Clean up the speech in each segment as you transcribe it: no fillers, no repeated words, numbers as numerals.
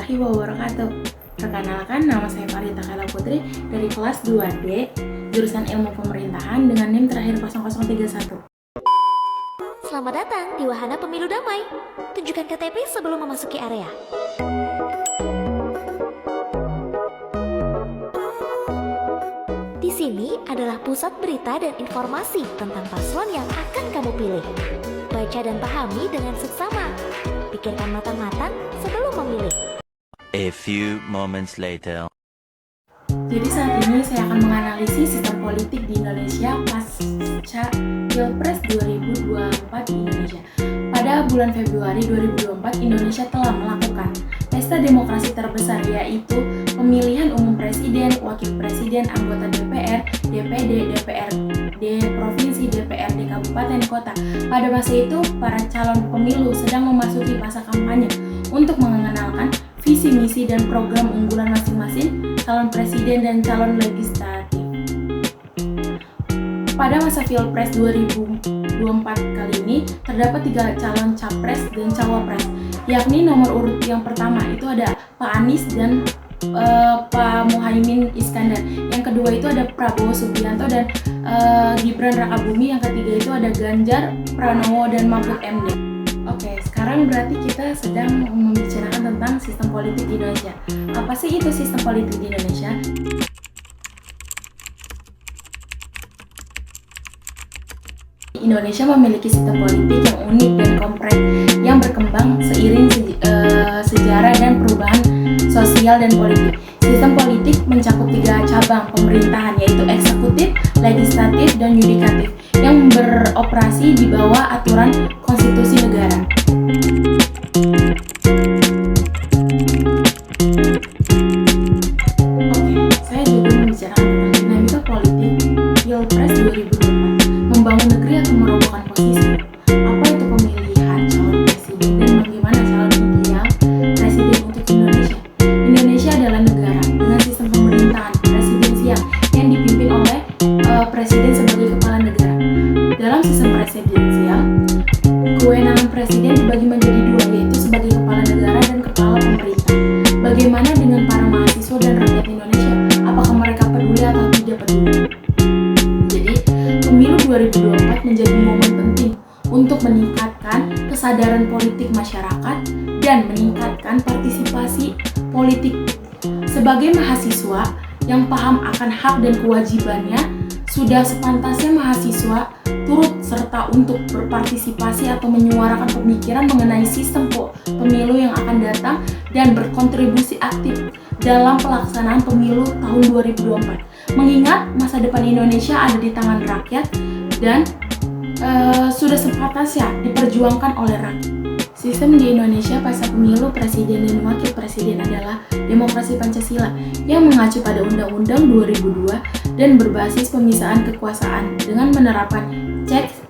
warahmatullahi wabarakatuh. Perkenalkan, nama saya Farita Kala Putri dari kelas 2D, jurusan Ilmu Pemerintahan dengan NIM terakhir 0031. Selamat datang di Wahana Pemilu Damai. Tunjukkan KTP sebelum memasuki area. Di sini adalah pusat berita dan informasi tentang paslon yang akan kamu pilih. Baca dan pahami dengan seksama. Pikirkan matang-matang sebelum memilih. A few moments later. Jadi saat ini saya akan menganalisis sistem politik di Indonesia pasca Pilpres 2024 di Indonesia. Pada bulan Februari 2024, Indonesia telah melakukan pesta demokrasi terbesar, yaitu pemilihan umum presiden, wakil presiden, anggota DPR, DPD, DPRD provinsi, DPRD kabupaten kota. Pada masa itu, para calon pemilu sedang memasuki masa kampanye untuk mengenalkan visi misi dan program unggulan masing-masing calon presiden dan calon legislatif. Pada masa Pilpres 2024 kali ini terdapat 3 calon capres dan cawapres, yakni nomor urut yang pertama itu ada Pak Anies dan Pak Muhaimin Iskandar. Yang kedua itu ada Prabowo Subianto dan Gibran Rakabuming. Yang ketiga itu ada Ganjar Pranowo dan Mahfud MD. Oke, sekarang berarti kita sedang membicarakan tentang sistem politik di Indonesia. Apa sih itu sistem politik di Indonesia? Indonesia memiliki sistem politik yang unik dan kompleks yang berkembang seiring sejarah dan perubahan sosial dan politik. Sistem politik mencakup 3 cabang pemerintahan, yaitu eksekutif, legislatif, dan yudikatif, yang beroperasi di bawah aturan konstitusi negara. Oke, saya juga membicarakan tentang dinamika politik Pilpres 2024. Membangun negeri atau merobohkan posisi. Apa itu pemilihan calon presiden dan bagaimana calon ideal presiden untuk Indonesia? Indonesia adalah negara dengan sistem pemerintahan presidensial yang dipimpin oleh presiden sebagai kepala negara. Dalam sistem presidensial, kewenangan presiden dibagi menjadi 2, yaitu sebagai kepala negara dan kepala pemerintah. Bagaimana dengan para mahasiswa dan rakyat Indonesia? Apakah mereka peduli atau tidak peduli? Jadi, pemilu 2024 menjadi momen penting untuk meningkatkan kesadaran politik masyarakat dan meningkatkan partisipasi politik. Sebagai mahasiswa yang paham akan hak dan kewajibannya, sudah sepantasnya mahasiswa turut serta untuk berpartisipasi atau menyuarakan pemikiran mengenai sistem pemilu yang akan datang dan berkontribusi aktif dalam pelaksanaan pemilu tahun 2024. Mengingat masa depan Indonesia ada di tangan rakyat dan sudah sepantasnya diperjuangkan oleh rakyat. Sistem di Indonesia pasca pemilu presiden dan wakil presiden adalah demokrasi Pancasila yang mengacu pada Undang-Undang 2002 dan berbasis pemisahan kekuasaan dengan menerapkan checks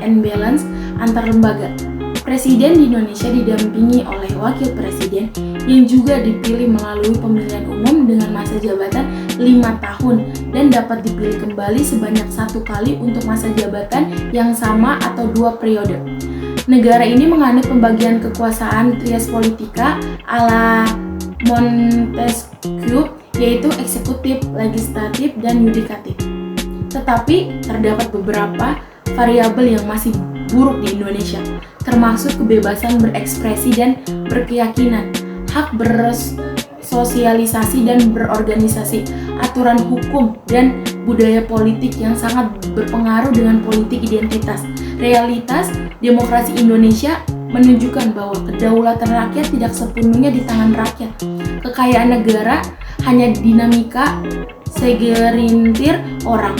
and balance antar lembaga. Presiden di Indonesia didampingi oleh wakil presiden yang juga dipilih melalui pemilihan umum dengan masa jabatan 5 tahun dan dapat dipilih kembali sebanyak 1 kali untuk masa jabatan yang sama atau 2 periode. Negara ini menganut pembagian kekuasaan trias politika ala Montesquieu, yaitu eksekutif, legislatif, dan yudikatif. Tetapi terdapat beberapa variabel yang masih buruk di Indonesia, termasuk kebebasan berekspresi dan berkeyakinan, hak bersosialisasi dan berorganisasi, aturan hukum, dan budaya politik yang sangat berpengaruh dengan politik identitas. Realitas demokrasi Indonesia menunjukkan bahwa kedaulatan rakyat tidak sepenuhnya di tangan rakyat. Kekayaan negara hanya dinamika segelintir orang.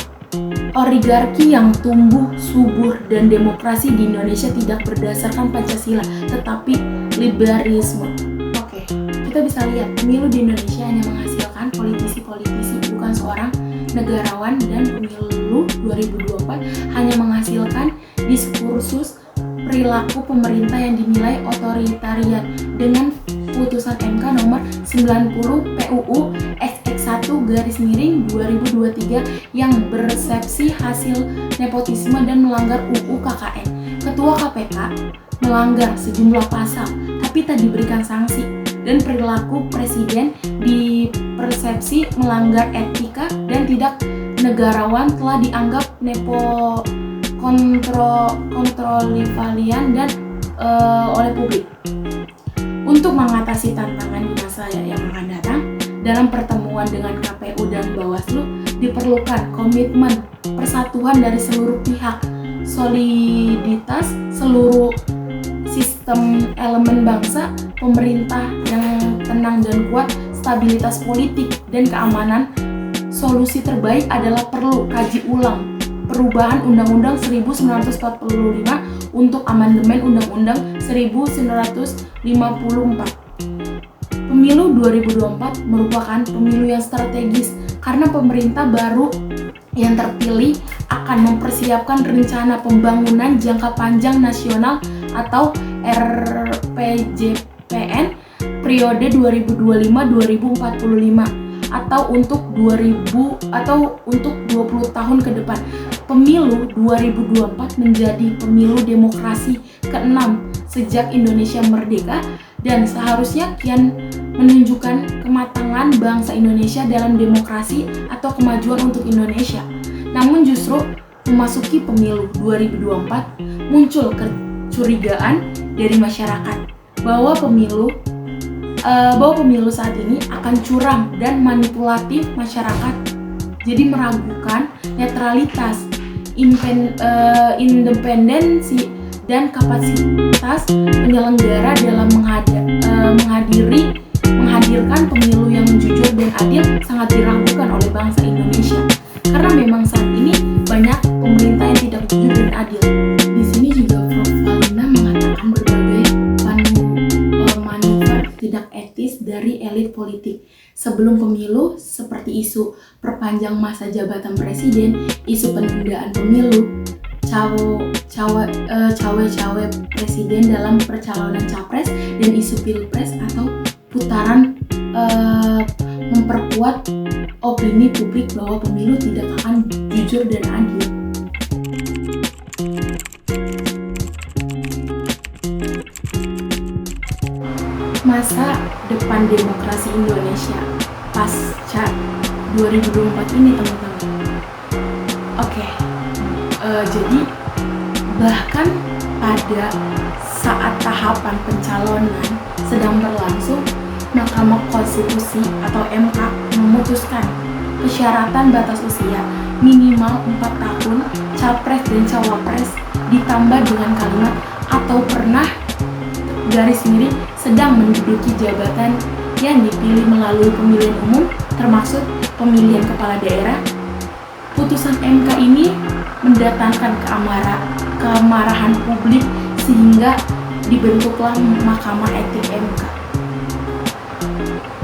Oligarki yang tumbuh subur dan demokrasi di Indonesia tidak berdasarkan Pancasila, tetapi liberalisme. Oke, kita bisa lihat pemilu di Indonesia hanya menghasilkan politisi-politisi, bukan seorang negarawan, dan pemilu 2024 hanya menghasilkan diskursus perilaku pemerintah yang dinilai otoritarian dengan putusan MK nomor 90 PUU XX1/2023 yang bersepsi hasil nepotisme dan melanggar UU KKN. Ketua KPK melanggar sejumlah pasal tapi tak diberikan sanksi. dan perilaku presiden dipersepsi melanggar etika dan tidak negarawan telah dianggap kontrolivalian dan oleh publik. Untuk mengatasi tantangan di masa yang akan datang, dalam pertemuan dengan KPU dan Bawaslu diperlukan komitmen persatuan dari seluruh pihak, soliditas seluruh sistem elemen bangsa, pemerintah yang tenang dan kuat, stabilitas politik dan keamanan. Solusi terbaik adalah perlu kaji ulang perubahan Undang-Undang 1945 untuk amandemen Undang-Undang 1954. Pemilu 2024 merupakan pemilu yang strategis karena pemerintah baru yang terpilih akan mempersiapkan rencana pembangunan jangka panjang nasional atau RPJPN periode 2025-2045 atau untuk 20 tahun ke depan. Pemilu 2024 menjadi pemilu demokrasi ke-6 sejak Indonesia merdeka dan seharusnya kian menunjukkan kematangan bangsa Indonesia dalam demokrasi atau kemajuan untuk Indonesia. Namun justru memasuki pemilu 2024 muncul kecurigaan dari masyarakat bahwa pemilu saat ini akan curang dan manipulatif. Masyarakat jadi meragukan netralitas, independensi dan kapasitas penyelenggara dalam menghadirkan pemilu yang jujur dan adil sangat diragukan oleh bangsa Indonesia karena memang saat ini banyak pemerintah yang tidak jujur dan adil. Di sini juga Prof. Valina mengatakan berbagai manuver tidak etis dari elit politik sebelum pemilu seperti isu perpanjang masa jabatan presiden, isu penundaan pemilu, cawe-cawe presiden dalam percalonan capres, dan isu pilpres atau putaran memperkuat opini publik bahwa pemilu tidak akan jujur dan adil. Masa depan demokrasi Indonesia pasca 2024 ini, teman-teman. Jadi bahkan pada saat tahapan pencalonan sedang berlangsung, Mahkamah Konstitusi atau MK memutuskan persyaratan batas usia minimal 4 tahun capres dan cawapres ditambah dengan kalimat atau pernah garis miring sedang menduduki jabatan yang dipilih melalui pemilihan umum termasuk pemilihan kepala daerah. Putusan MK ini mendatangkan kemarahan publik sehingga dibentuklah Mahkamah Etik MK.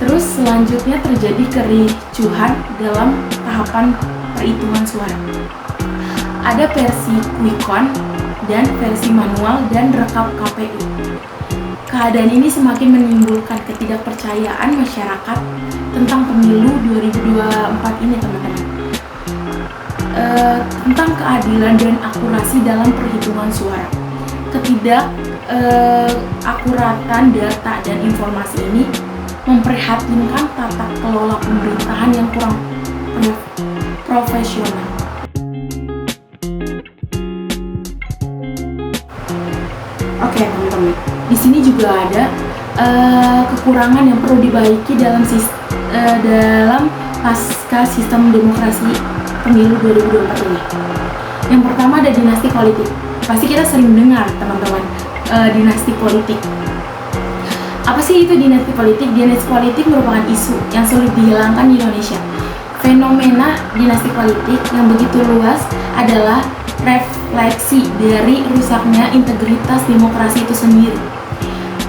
Terus selanjutnya terjadi kericuhan dalam tahapan perhitungan suara. Ada versi quick count dan versi manual dan rekap KPU. Keadaan ini semakin menimbulkan ketidakpercayaan masyarakat tentang pemilu 2024 ini, teman-teman. Tentang keadilan dan akurasi dalam perhitungan suara. Ketidakakuratan data dan informasi ini memprihatinkan tata kelola pemerintahan yang kurang profesional. Teman-teman, di sini juga ada kekurangan yang perlu dibaiki dalam pasca sistem demokrasi pemilu 2024 ini. Yang pertama ada dinasti politik. Pasti kita sering dengar, teman-teman, dinasti politik. Apa sih itu dinasti politik? Dinasti politik merupakan isu yang sulit dihilangkan di Indonesia. Fenomena dinasti politik yang begitu luas adalah refleksi dari rusaknya integritas demokrasi itu sendiri.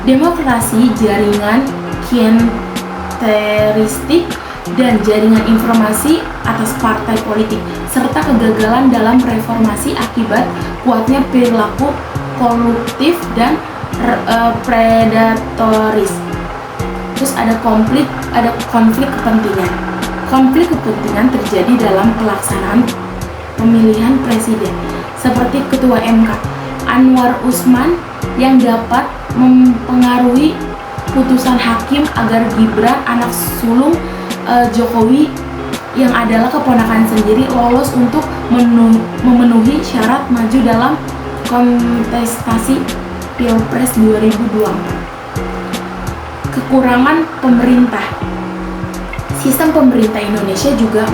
Demokrasi, jaringan klientelistik, dan jaringan informasi atas partai politik, serta kegagalan dalam reformasi akibat kuatnya perilaku koruptif dan predatoris. Terus ada konflik kepentingan. Konflik kepentingan terjadi dalam pelaksanaan pemilihan presiden, seperti Ketua MK Anwar Usman yang dapat mempengaruhi putusan hakim agar Gibran, anak sulung Jokowi yang adalah keponakan sendiri, lolos untuk memenuhi syarat maju dalam kontestasi Pilpres 2024. Kekurangan pemerintah. Sistem pemerintah Indonesia juga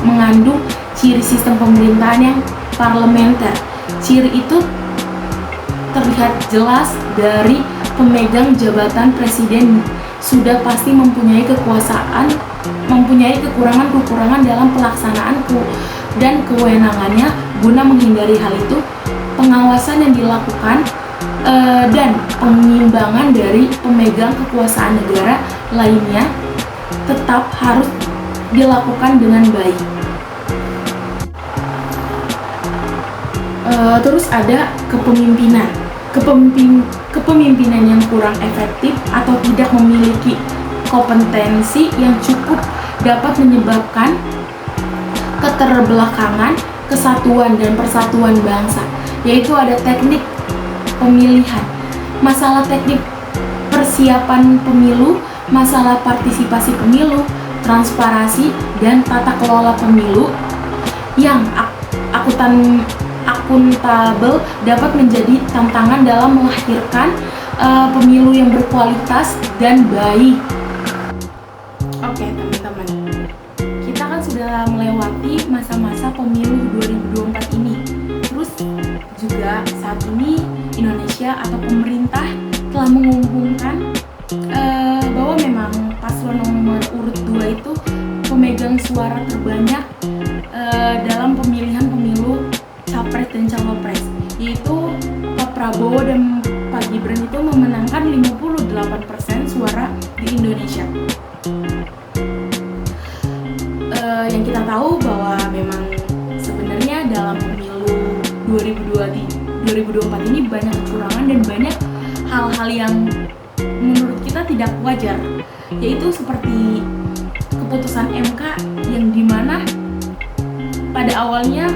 mengandung ciri sistem pemerintahan yang parlementer. Ciri itu terlihat jelas dari pemegang jabatan presiden sudah pasti mempunyai kekurangan dalam pelaksanaan dan kewenangannya. Guna menghindari hal itu, pengawasan yang dilakukan dan pengimbangan dari pemegang kekuasaan negara lainnya tetap harus dilakukan dengan baik. Terus ada kepemimpinan. Kepemimpinan yang kurang efektif atau tidak memiliki kompetensi yang cukup dapat menyebabkan keterbelakangan kesatuan dan persatuan bangsa, yaitu ada teknik pemilihan, masalah teknik persiapan pemilu, masalah partisipasi pemilu, transparansi dan tata kelola pemilu yang akuntabel dapat menjadi tantangan dalam melahirkan pemilu yang berkualitas dan baik. Oke teman-teman, kita kan sudah melewati masa-masa pemilu 2024 ini. Terus juga saat ini Indonesia atau pemerintah telah mengumumkan bahwa memang paslon nomor urut 2 itu pemegang suara terbanyak dalam pemilihan pemilu Capres dan Cawapres, yaitu Pak Prabowo dan Pak Gibran itu memenangkan 58% suara di Indonesia. Yang kita tahu bahwa memang sebenarnya dalam pemilu 2024 ini banyak kecurangan dan banyak hal-hal yang menurut kita tidak wajar, yaitu seperti keputusan MK yang dimana pada awalnya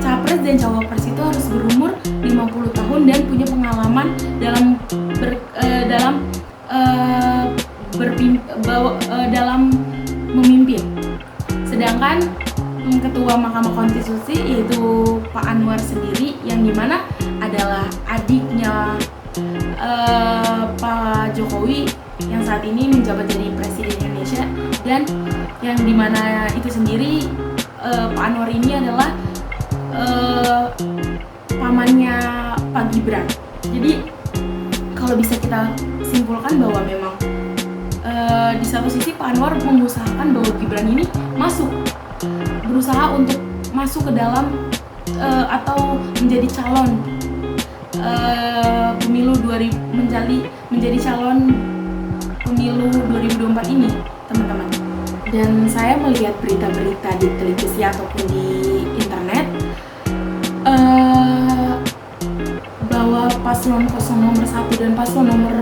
Capres dan Cawapres itu harus berumur 50 tahun dan punya pengalaman dalam memimpin. Sedangkan Ketua Mahkamah Konstitusi yaitu Pak Anwar sendiri yang dimana adalah adiknya Pak Jokowi yang saat ini menjabat jadi Presiden Indonesia, dan yang dimana itu sendiri Pak Anwar ini adalah pamannya Pak Gibran. Jadi kalau bisa kita simpulkan bahwa memang di satu sisi Pak Anwar mengusahakan bahwa Gibran ini berusaha untuk masuk ke dalam atau menjadi calon menjadi calon pemilu 2024 ini, teman-teman. Dan saya melihat berita-berita di televisi ataupun di internet bahwa paslon nomor 1 dan paslon nomor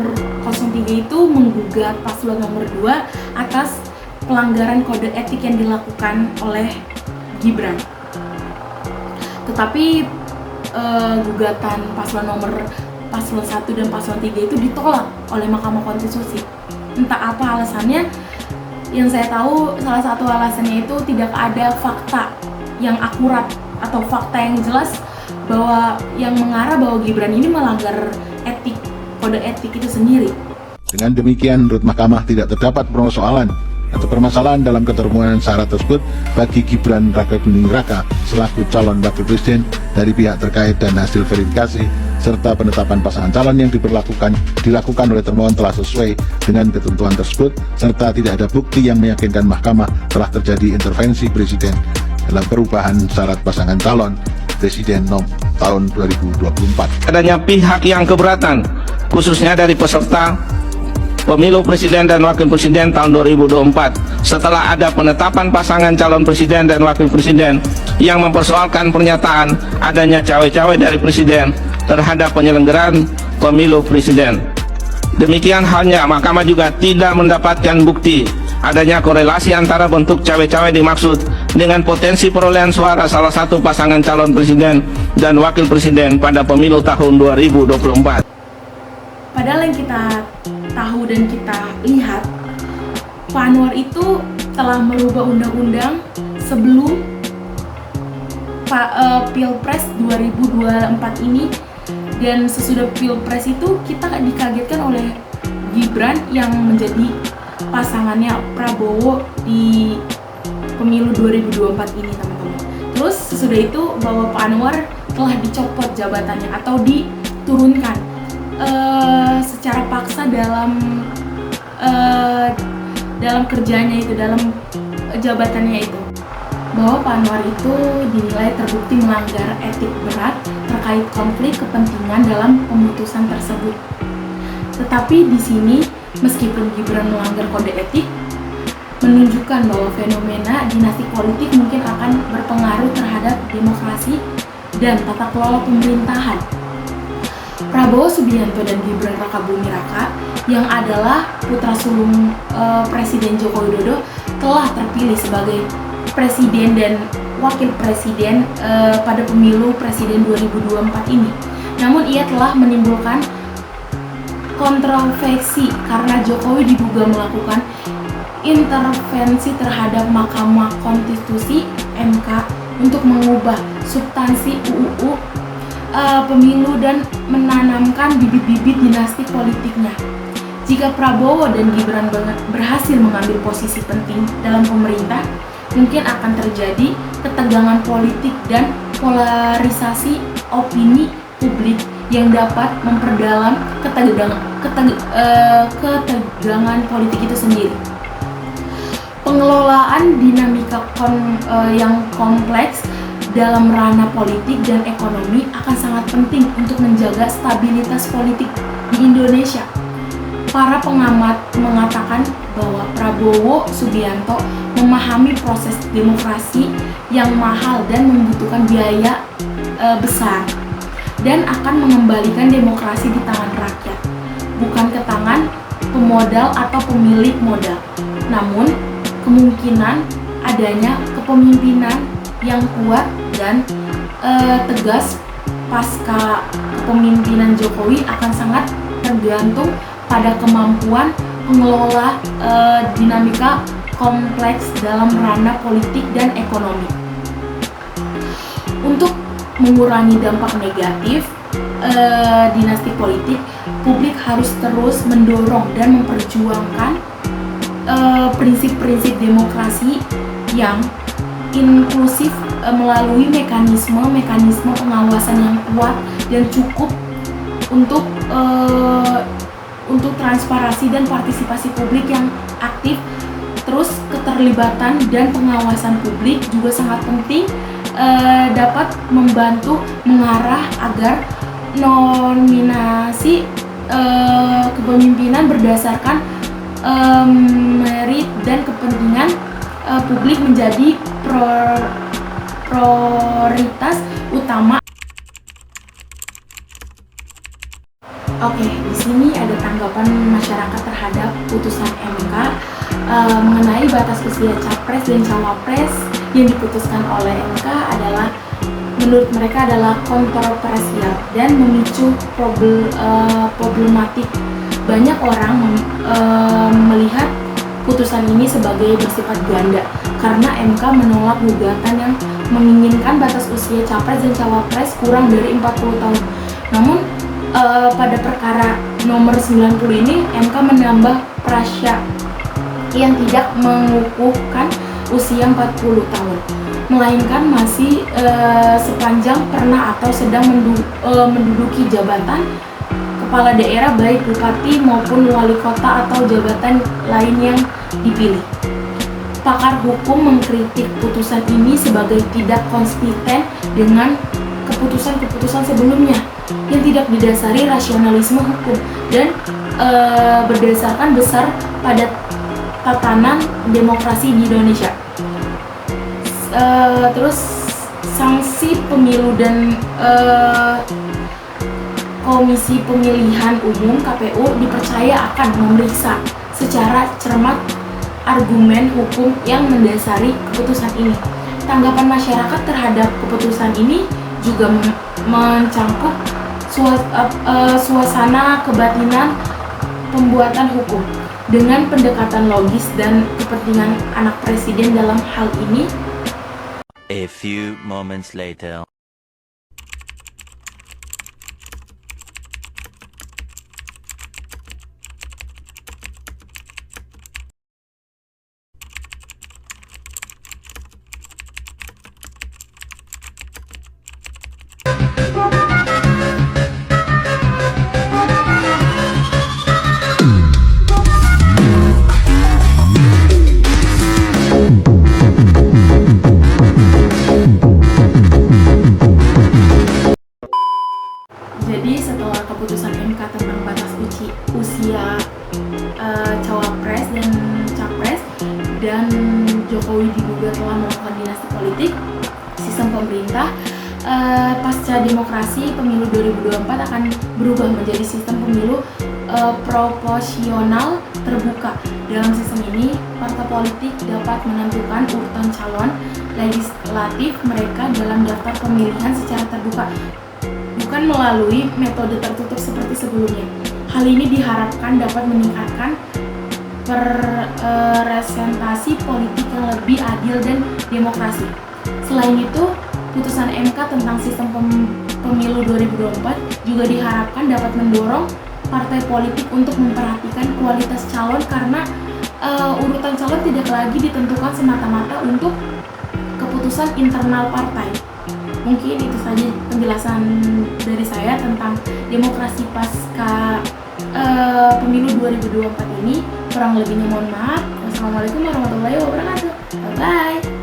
03 itu menggugat paslon nomor 2 atas pelanggaran kode etik yang dilakukan oleh Gibran. Tetapi gugatan paslon 1 dan paslon 3 itu ditolak oleh Mahkamah Konstitusi. Entah apa alasannya. Yang saya tahu salah satu alasannya itu tidak ada fakta yang akurat atau fakta yang jelas bahwa yang mengarah bahwa Gibran ini melanggar kode etik itu sendiri. Dengan demikian, menurut Mahkamah tidak terdapat permasalahan dalam keterpenuhan syarat tersebut bagi Gibran Raka Buming Raka selaku calon wakil presiden dari pihak terkait, dan hasil verifikasi serta penetapan pasangan calon yang dilakukan oleh termohon telah sesuai dengan ketentuan tersebut, serta tidak ada bukti yang meyakinkan Mahkamah telah terjadi intervensi presiden dalam perubahan syarat pasangan calon presiden tahun 2024. Adanya pihak yang keberatan, khususnya dari peserta pemilu presiden dan wakil presiden tahun 2024, setelah ada penetapan pasangan calon presiden dan wakil presiden yang mempersoalkan pernyataan adanya cawe-cawe dari presiden terhadap penyelenggaraan pemilu presiden. Demikian halnya Mahkamah juga tidak mendapatkan bukti adanya korelasi antara bentuk cawe-cawe dimaksud dengan potensi perolehan suara salah satu pasangan calon presiden dan wakil presiden pada pemilu tahun 2024. Padahal yang kita tahu dan kita lihat, Pak Anwar itu telah merubah undang-undang sebelum Pilpres 2024 ini, dan sesudah Pilpres itu kita dikagetkan oleh Gibran yang menjadi pasangannya Prabowo di pemilu 2024 ini, teman-teman. Terus sesudah itu bahwa Pak Anwar telah dicopot jabatannya atau diturunkan secara paksa dalam kerjanya itu, dalam jabatannya itu, bahwa Pak Anwar itu dinilai terbukti melanggar etik berat terkait konflik kepentingan dalam pemutusan tersebut. Tetapi di sini, meskipun Gibran melanggar kode etik, menunjukkan bahwa fenomena dinasti politik mungkin akan berpengaruh terhadap demokrasi dan tata kelola pemerintahan. Prabowo Subianto dan Gibran Rakabuming Raka yang adalah putra sulung Presiden Joko Widodo telah terpilih sebagai presiden dan wakil presiden pada pemilu presiden 2024 ini. Namun ia telah menimbulkan kontroversi karena Jokowi diduga melakukan intervensi terhadap Mahkamah Konstitusi (MK) untuk mengubah substansi UU pemilu dan menanamkan bibit-bibit dinasti politiknya. Jika Prabowo dan Gibran berhasil mengambil posisi penting dalam pemerintah, mungkin akan terjadi ketegangan politik dan polarisasi opini publik yang dapat memperdalam ketegangan politik itu sendiri. Pengelolaan dinamika yang kompleks dalam ranah politik dan ekonomi akan sangat penting untuk menjaga stabilitas politik di Indonesia. Para pengamat mengatakan bahwa Prabowo Subianto memahami proses demokrasi yang mahal dan membutuhkan biaya besar, dan akan mengembalikan demokrasi di tangan rakyat, bukan ke tangan pemodal atau pemilik modal. Namun, kemungkinan adanya kepemimpinan yang kuat dan tegas pasca kepemimpinan Jokowi akan sangat tergantung pada kemampuan mengelola dinamika kompleks dalam ranah politik dan ekonomi. Untuk mengurangi dampak negatif dinasti politik, publik harus terus mendorong dan memperjuangkan prinsip-prinsip demokrasi yang inklusif melalui mekanisme pengawasan yang kuat dan cukup untuk transparansi dan partisipasi publik yang aktif. Terus keterlibatan dan pengawasan publik juga sangat penting, dapat membantu mengarah agar nominasi kepemimpinan berdasarkan merit dan kepentingan publik menjadi prioritas utama. Oke, di sini ada tanggapan masyarakat terhadap putusan MK mengenai batas usia capres dan cawapres yang diputuskan oleh MK adalah, menurut mereka adalah kontroversial dan memicu problematik. Banyak orang melihat putusan ini sebagai bersifat ganda karena MK menolak gugatan yang menginginkan batas usia capres dan cawapres kurang dari 40 tahun. Namun pada perkara nomor 90 ini MK menambah prasya yang tidak mengukuhkan usia 40 tahun, melainkan masih sepanjang pernah atau sedang menduduki jabatan kepala daerah baik bupati maupun wali kota atau jabatan lain yang dipilih. Pakar hukum mengkritik putusan ini sebagai tidak konsisten dengan keputusan-keputusan sebelumnya yang tidak didasari rasionalisme hukum dan berdasarkan besar pada tatanan demokrasi di Indonesia. Terus sanksi pemilu dan Komisi Pemilihan Umum (KPU) dipercaya akan memeriksa secara cermat argumen hukum yang mendasari keputusan ini. tanggapan masyarakat terhadap keputusan ini juga mencangkup suasana kebatinan pembuatan hukum dengan pendekatan logis dan kepentingan anak presiden dalam hal ini. A few moments later. Jadi setelah keputusan MK tentang batas usia cawapres dan capres dan Jokowi diduga telah melakukan dinasti politik, sistem pemerintah pasca demokrasi pemilu 2024 akan berubah menjadi sistem pemilu proporsional terbuka. Dalam sistem ini, partai politik dapat menentukan urutan calon legislatif mereka dalam daftar pemilihan secara terbuka, bukan melalui metode tertutup seperti sebelumnya. Hal ini diharapkan dapat meningkatkan representasi politik yang lebih adil dan demokrasi. Selain itu, putusan MK tentang sistem pemilu 2024 juga diharapkan dapat mendorong partai politik untuk memperhatikan kualitas calon karena urutan calon tidak lagi ditentukan semata-mata untuk keputusan internal partai. Mungkin itu saja penjelasan dari saya tentang demokrasi pasca pemilu 2024 ini. Kurang lebihnya mohon maaf. Wassalamualaikum warahmatullahi wabarakatuh. Bye-bye.